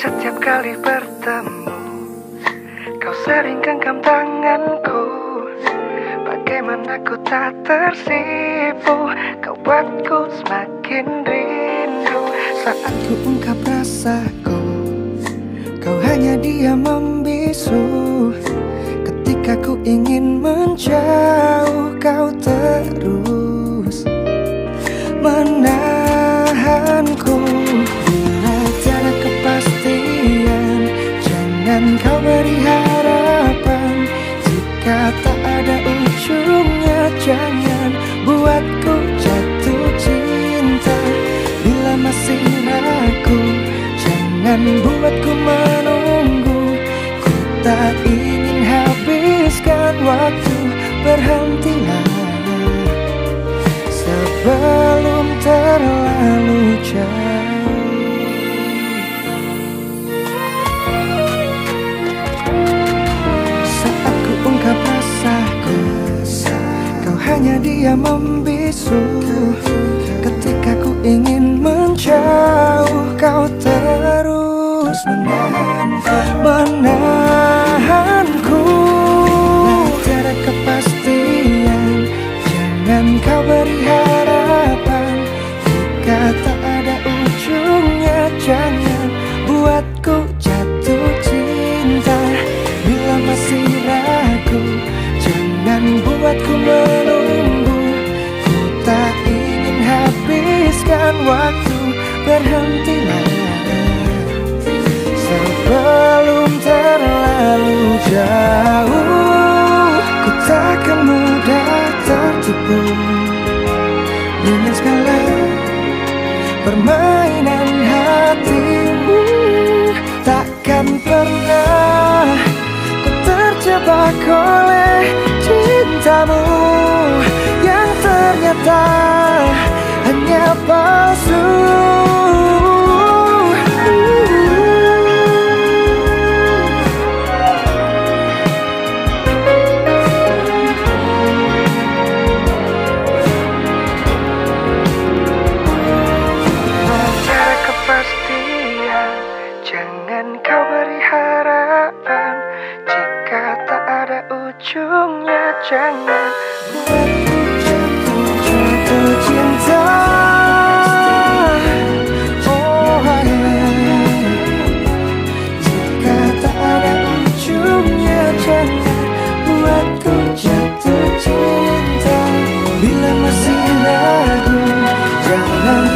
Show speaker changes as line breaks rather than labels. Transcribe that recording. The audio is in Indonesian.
Setiap kali bertemu, kau sering genggam tanganku. Bagaimana ku tak tersipu, kau buatku semakin rindu. Saat ku ungkap rasaku, kau hanya diam membisu. Ketika ku ingin menjauh, kau terus menahanku. Bila tiada kepastian, jangan kau beri harapan. Jika tak ada ujungnya, jangan buatku jatuh cinta. Bila masih ragu, jangan buatku menunggu. Ku tak ingin habiskan waktu, berhentilah sebelum terlalu jauh. Saat ku ungkap rasaku, kau hanya diam membisu. Ketika ku ingin menjauh, kau terus menahanku. Tiada kepastian, jangan kau beri harapan. Jika tak ada ujungnya, jangan buatku jatuh cinta. Bila masih ragu, jangan buatku menunggu. Ku tak ingin habiskan waktu, berhentilah sebelum terlalu jauh. Ku takkan mudah tertipu dengan segala permainan hatimu. Takkan pernah ku terjebak oleh cintamu yang ternyata hanya palsu. Jangan kau beri harapan. Jika tak ada ujungnya, jangan buatku jatuh cinta. Oh yeah. Jika tak ada ujungnya, jangan buatku jatuh cinta. Bila masih ragu, jangan